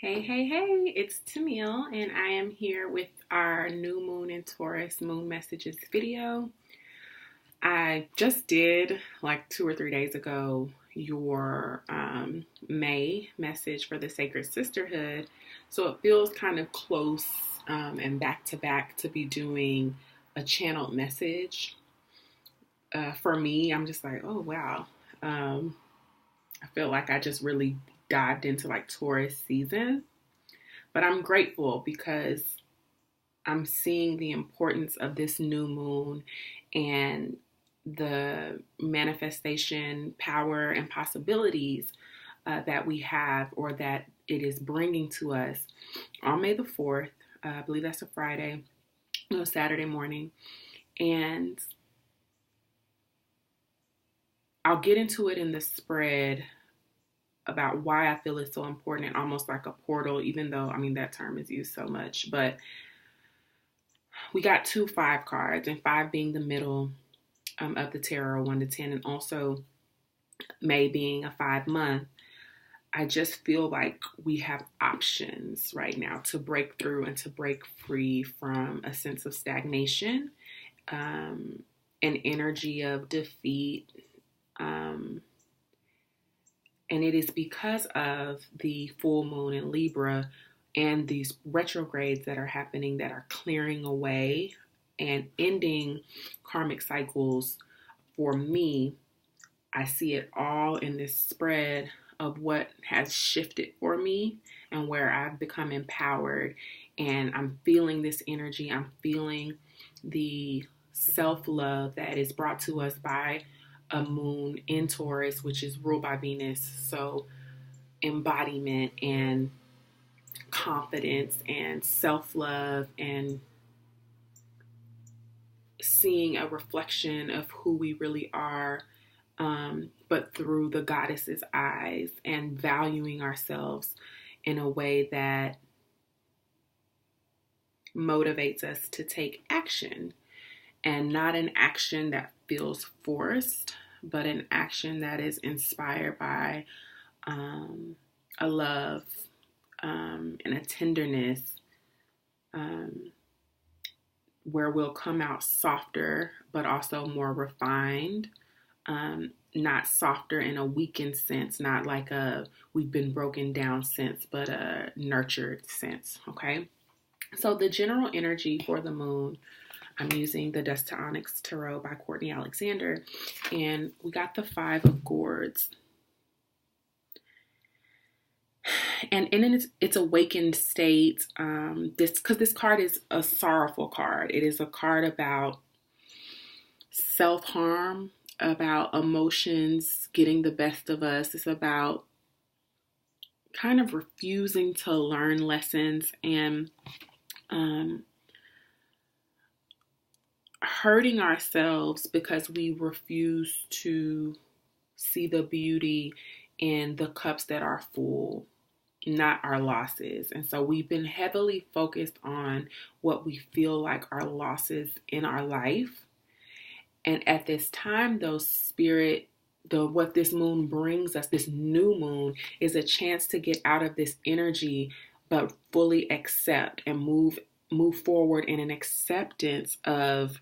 Hey, it's Tamil, and I am here with our new moon in Taurus moon messages video. I just did, like 2 or 3 days ago, your May message for the Sacred Sisterhood. So it feels kind of close and back to back to be doing a channeled message. For me, I'm just like, oh, wow. I feel like I just really dived into like Taurus season. But I'm grateful because I'm seeing the importance of this new moon and the manifestation, power, and possibilities that we have or that it is bringing to us on May the 4th. I believe that's a Friday, no, Saturday morning. And I'll get into it in the spread about why I feel it's so important, almost like a portal, even though, I mean, that term is used so much. But we got 2 5 cards, and 5 being the middle of the tarot, 1 to 10, and also May being a 5 month. I just feel like we have options right now to break through and to break free from a sense of stagnation, an energy of defeat. And it is because of the full moon in Libra and these retrogrades that are happening that are clearing away and ending karmic cycles. For me, I see it all in this spread of what has shifted for me and where I've become empowered. And I'm feeling this energy. I'm feeling the self-love that is brought to us by a moon in Taurus, which is ruled by Venus. So embodiment and confidence and self-love and seeing a reflection of who we really are, but through the goddess's eyes, and valuing ourselves in a way that motivates us to take action, and not an action that feels forced, but an action that is inspired by a love and a tenderness, where we'll come out softer, but also more refined, not softer in a weakened sense, not like a we've been broken down sense, but a nurtured sense, okay? So the general energy for the moon, I'm using the Dust to Onyx Tarot by Courtney Alexander, and we got the 5 of Gourds. And in its awakened state, because this card is a sorrowful card. It is a card about self-harm, about emotions getting the best of us. It's about kind of refusing to learn lessons and hurting ourselves because we refuse to see the beauty in the cups that are full, not our losses. And so we've been heavily focused on what we feel like are losses in our life. And at this time, what this moon brings us, this new moon, is a chance to get out of this energy, but fully accept and move forward in an acceptance of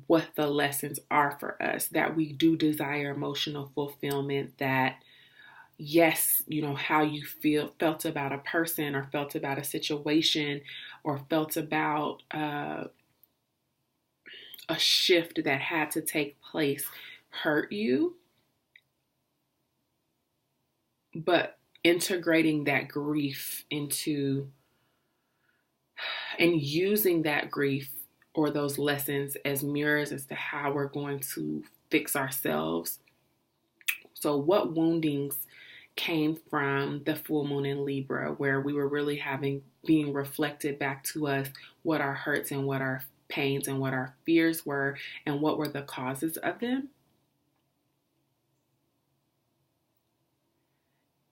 what the lessons are for us, that we do desire emotional fulfillment, that yes, how you felt about a person or felt about a situation or felt about a shift that had to take place hurt you, but integrating that grief into and using that grief or those lessons as mirrors as to how we're going to fix ourselves. So what woundings came from the full moon in Libra, where we were really being reflected back to us what our hurts and what our pains and what our fears were and what were the causes of them.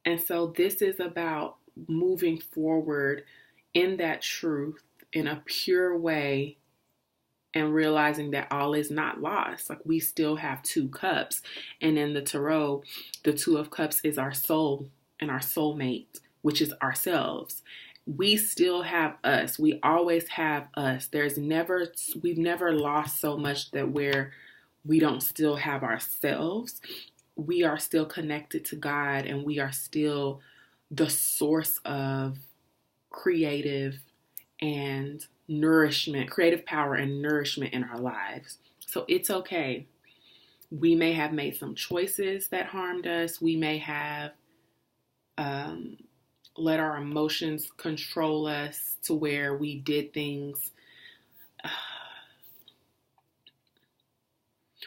And so this is about moving forward in that truth in a pure way and realizing that all is not lost. Like, we still have 2 cups. And in the tarot, the 2 of cups is our soul and our soulmate. which is ourselves. We still have us. We always have us. We've never lost so much that where we don't still have ourselves. We are still connected to God, and we are still the source of creative power and nourishment in our lives. So it's okay. We may have made some choices that harmed us. We may have let our emotions control us to where we did things.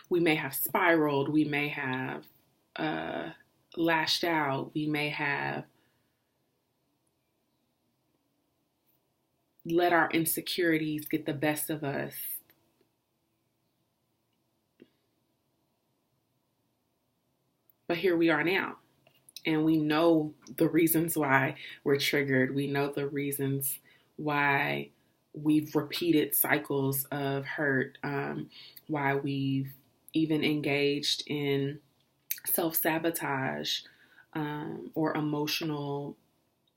We may have spiraled. We may have lashed out. We may have let our insecurities get the best of us. But here we are now. And we know the reasons why we're triggered. We know the reasons why we've repeated cycles of hurt, why we've even engaged in self-sabotage or emotional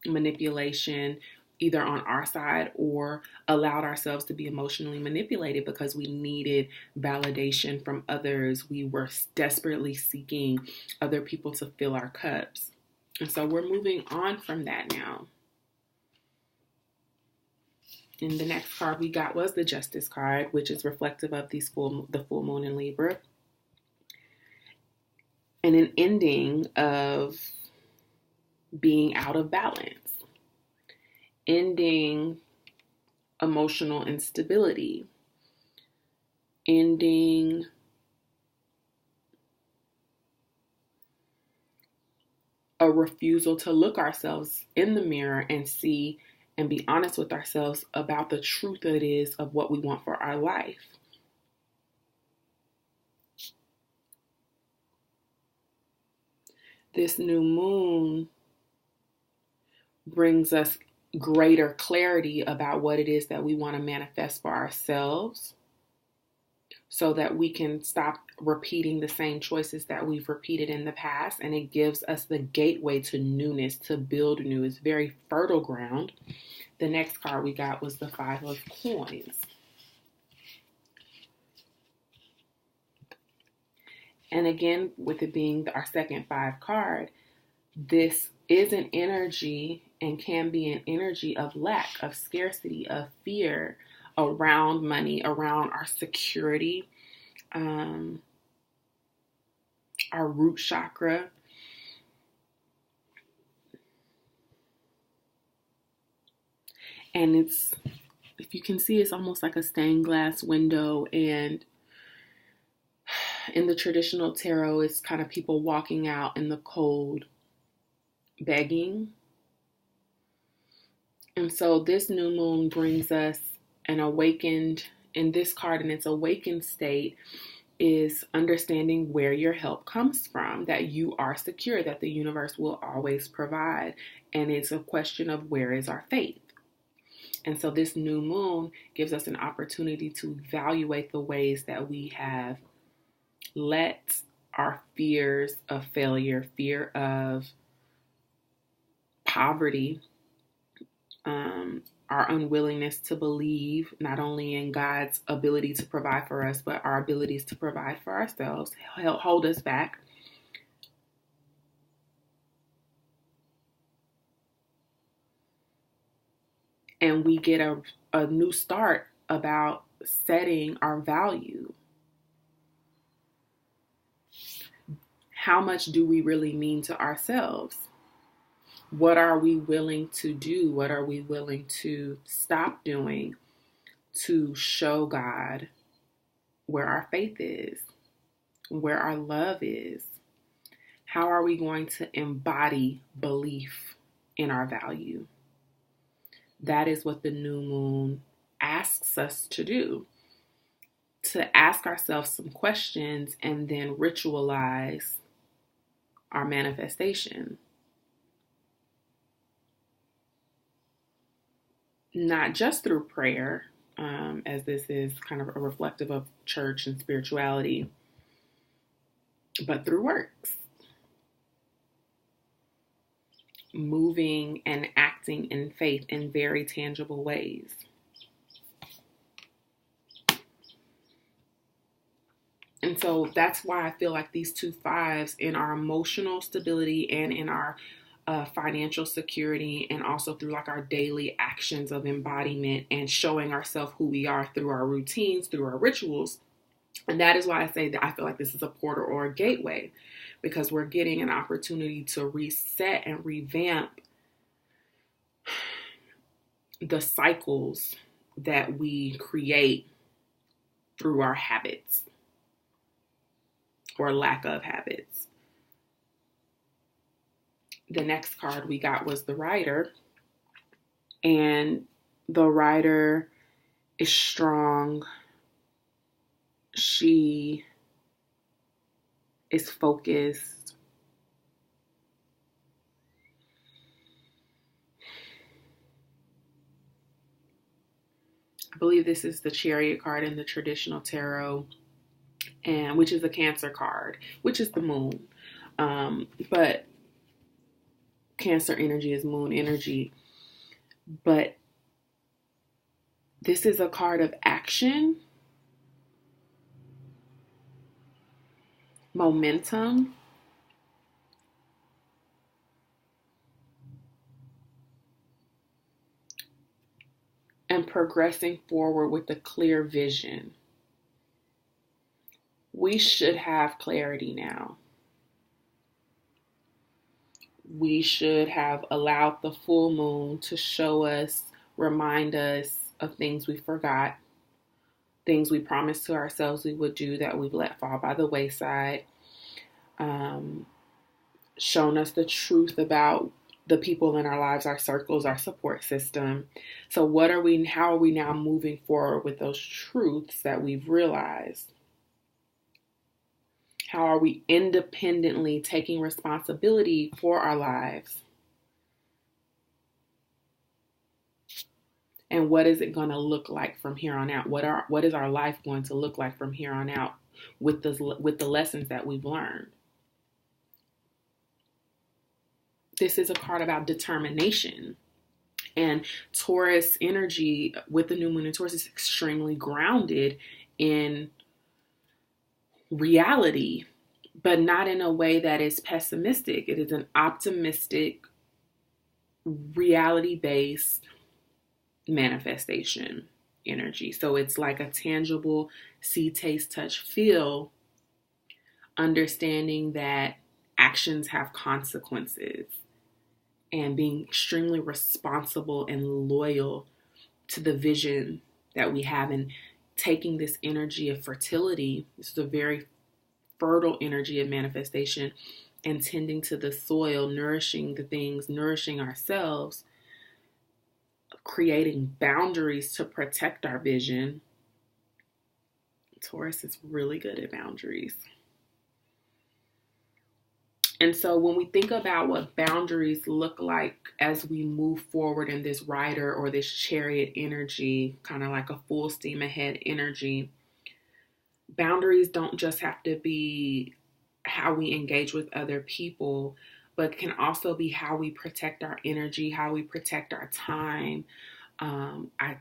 manipulation, either on our side or allowed ourselves to be emotionally manipulated because we needed validation from others. We were desperately seeking other people to fill our cups. And so we're moving on from that now. And the next card we got was the Justice card, which is reflective of the full moon in Libra. And an ending of being out of balance. Ending emotional instability, ending a refusal to look ourselves in the mirror and see and be honest with ourselves about the truth that it is of what we want for our life. This new moon brings us greater clarity about what it is that we want to manifest for ourselves so that we can stop repeating the same choices that we've repeated in the past. And it gives us the gateway to newness, to build new. It's very fertile ground. The next card we got was the Five of Coins. And again, with it being our second 5 card, this is an energy and can be an energy of lack, of scarcity, of fear around money, around our security, our root chakra. And it's, if you can see, it's almost like a stained glass window. And in the traditional tarot, it's kind of people walking out in the cold, begging. And so this new moon brings us an awakened, in this card, in its awakened state, is understanding where your help comes from, that you are secure, that the universe will always provide. And it's a question of where is our faith. And so this new moon gives us an opportunity to evaluate the ways that we have let our fears of failure, fear of poverty, our unwillingness to believe not only in God's ability to provide for us, but our abilities to provide for ourselves, hold us back. And we get a new start about setting our value. How much do we really mean to ourselves? What are we willing to do? What are we willing to stop doing to show God where our faith is, where our love is? How are we going to embody belief in our value? That is what the new moon asks us to do. To ask ourselves some questions and then ritualize our manifestation. Not just through prayer, as this is kind of a reflective of church and spirituality, but through works. moving and acting in faith in very tangible ways. And so that's why I feel like these 2 5s in our emotional stability and in our financial security, and also through like our daily actions of embodiment and showing ourselves who we are through our routines, through our rituals. And that is why I say that I feel like this is a portal or a gateway, because we're getting an opportunity to reset and revamp the cycles that we create through our habits or lack of habits. The next card we got was the Rider, and the Rider is strong. She is focused. I believe this is the Chariot card in the traditional tarot, and which is a Cancer card, which is the moon. But Cancer energy is moon energy. But this is a card of action, momentum, and progressing forward with a clear vision. We should have clarity now. We should have allowed the full moon to show us, remind us of things we forgot, things we promised to ourselves we would do that we've let fall by the wayside, shown us the truth about the people in our lives, our circles, our support system. So how are we now moving forward with those truths that we've realized? How are we independently taking responsibility for our lives? And what is it going to look like from here on out? What is our life going to look like from here on out with the lessons that we've learned? This is a card about determination. And Taurus energy with the new moon in Taurus is extremely grounded in reality, but not in a way that is pessimistic. It is an optimistic, reality-based manifestation energy. So it's like a tangible see, taste, touch, feel, understanding that actions have consequences, and being extremely responsible and loyal to the vision that we have, and taking this energy of fertility. This is a very fertile energy of manifestation, and tending to the soil, nourishing the things, nourishing ourselves, creating boundaries to protect our vision. Taurus is really good at boundaries. And so when we think about what boundaries look like as we move forward in this Rider or this Chariot energy, kind of like a full steam ahead energy, boundaries don't just have to be how we engage with other people, but can also be how we protect our energy, how we protect our time. I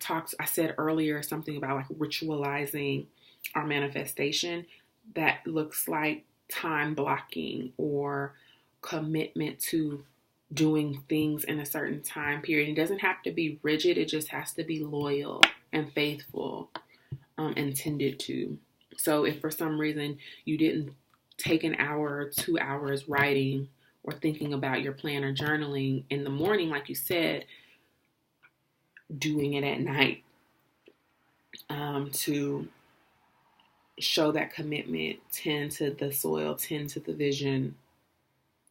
said earlier something about like ritualizing our manifestation. That looks like time blocking or commitment to doing things in a certain time period. It doesn't have to be rigid. It just has to be loyal and faithful, and tended to. So if for some reason you didn't take an hour or 2 hours writing or thinking about your plan or journaling in the morning, like you said, doing it at night, to show that commitment, tend to the soil, tend to the vision.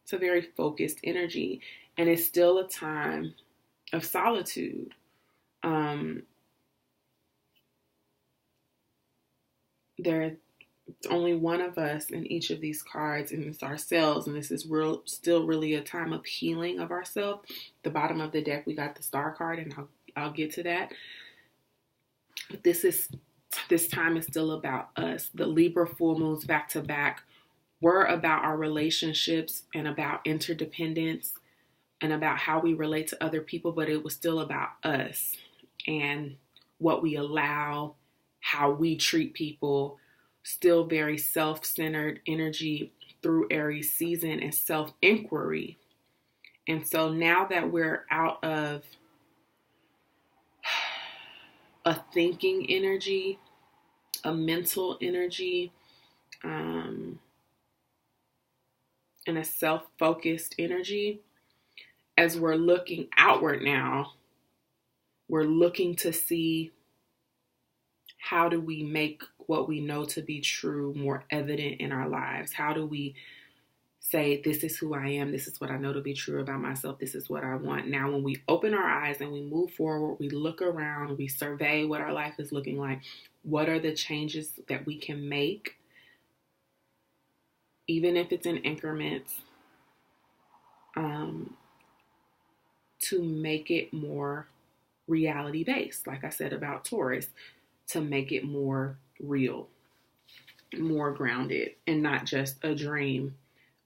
It's a very focused energy, and it's still a time of solitude. There's only one of us in each of these cards, and it's ourselves, and this is still really a time of healing of ourselves. The bottom of the deck, we got the Star card, and I'll get to that. This time is still about us. The Libra full moons back to back were about our relationships and about interdependence, and about how we relate to other people, but it was still about us and what we allow, how we treat people, still very self-centered energy through Aries season and self-inquiry. And so now that we're out of a thinking energy, a mental energy, and a self-focused energy, as we're looking outward now, we're looking to see how do we make what we know to be true more evident in our lives? How do we say, this is who I am, this is what I know to be true about myself, this is what I want. Now, when we open our eyes and we move forward, we look around, we survey what our life is looking like. What are the changes that we can make, even if it's in increments, to make it more reality-based, like I said about Taurus, to make it more real, more grounded, and not just a dream,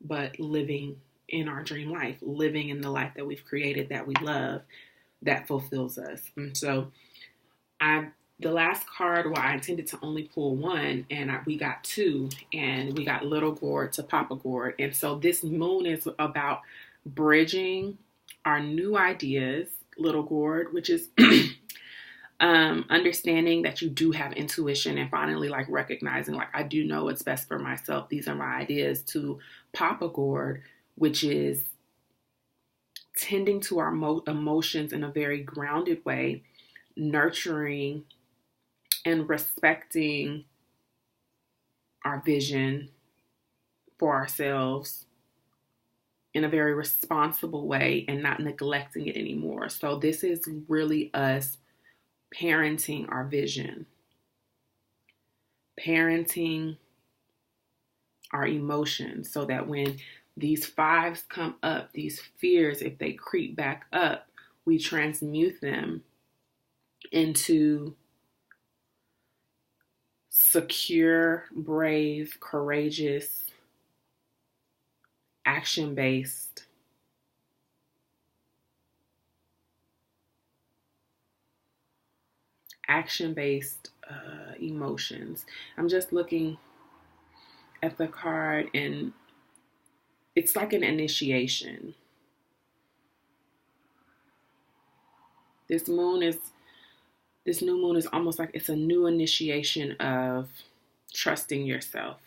but living in our dream life, living in the life that we've created, that we love, that fulfills us. And so the last card, well, I intended to only pull one, and we got two, and we got Little Gourd to Papa Gourd. And so this moon is about bridging our new ideas, Little Gourd, which is understanding that you do have intuition and finally like recognizing like, I do know what's best for myself. These are my ideas, to Papa Gourd, which is tending to our emotions in a very grounded way, nurturing and respecting our vision for ourselves in a very responsible way and not neglecting it anymore. So this is really us parenting our vision, parenting our emotions, so that when these fives come up, these fears, if they creep back up, we transmute them into secure, brave, courageous, action-based emotions. I'm just looking at the card, and it's like an initiation. This new moon is almost like it's a new initiation of trusting yourself,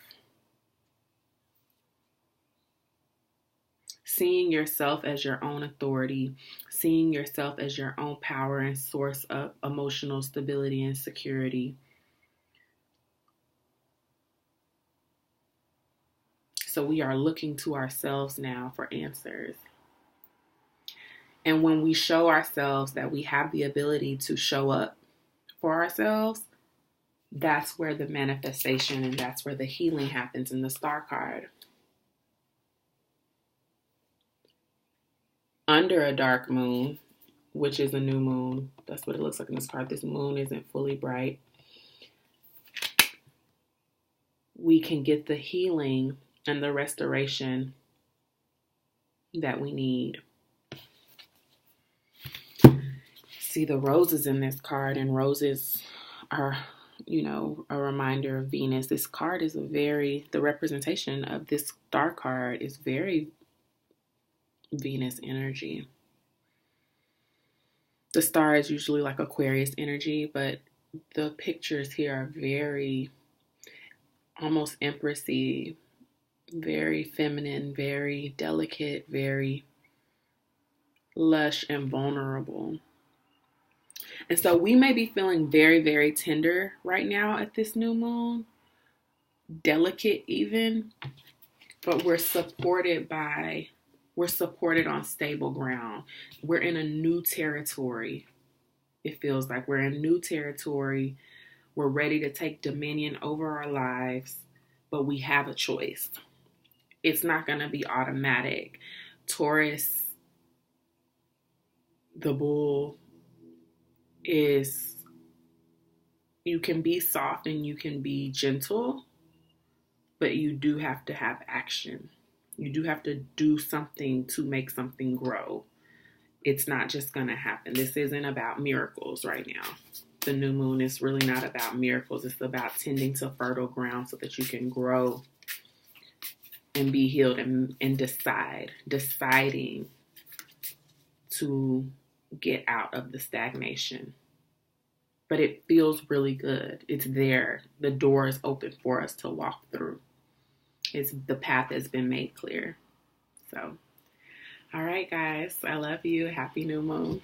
seeing yourself as your own authority, seeing yourself as your own power and source of emotional stability and security. So we are looking to ourselves now for answers. And when we show ourselves that we have the ability to show up for ourselves, that's where the manifestation and that's where the healing happens in the Star card. Under a dark moon, which is a new moon, that's what it looks like in this card. This moon isn't fully bright. We can get the healing and the restoration that we need. See the roses in this card, and roses are, a reminder of Venus. This card is the representation of this Star card is very Venus energy. The star is usually like Aquarius energy, but the pictures here are very almost empressy, very feminine, very delicate, very lush and vulnerable. And so we may be feeling very, very tender right now at this new moon, delicate even, but we're supported on stable ground. We're in a new territory. It feels like we're in new territory. We're ready to take dominion over our lives, but we have a choice. It's not going to be automatic. Taurus, the bull, you can be soft and you can be gentle, but you do have to have action. You do have to do something to make something grow. it's not just going to happen. This isn't about miracles right now. The new moon is really not about miracles. It's about tending to fertile ground so that you can grow and be healed and deciding to get out of the stagnation. But it feels really good. It's there. The door is open for us to walk through. The path has been made clear. So, all right, guys. I love you. Happy new moon.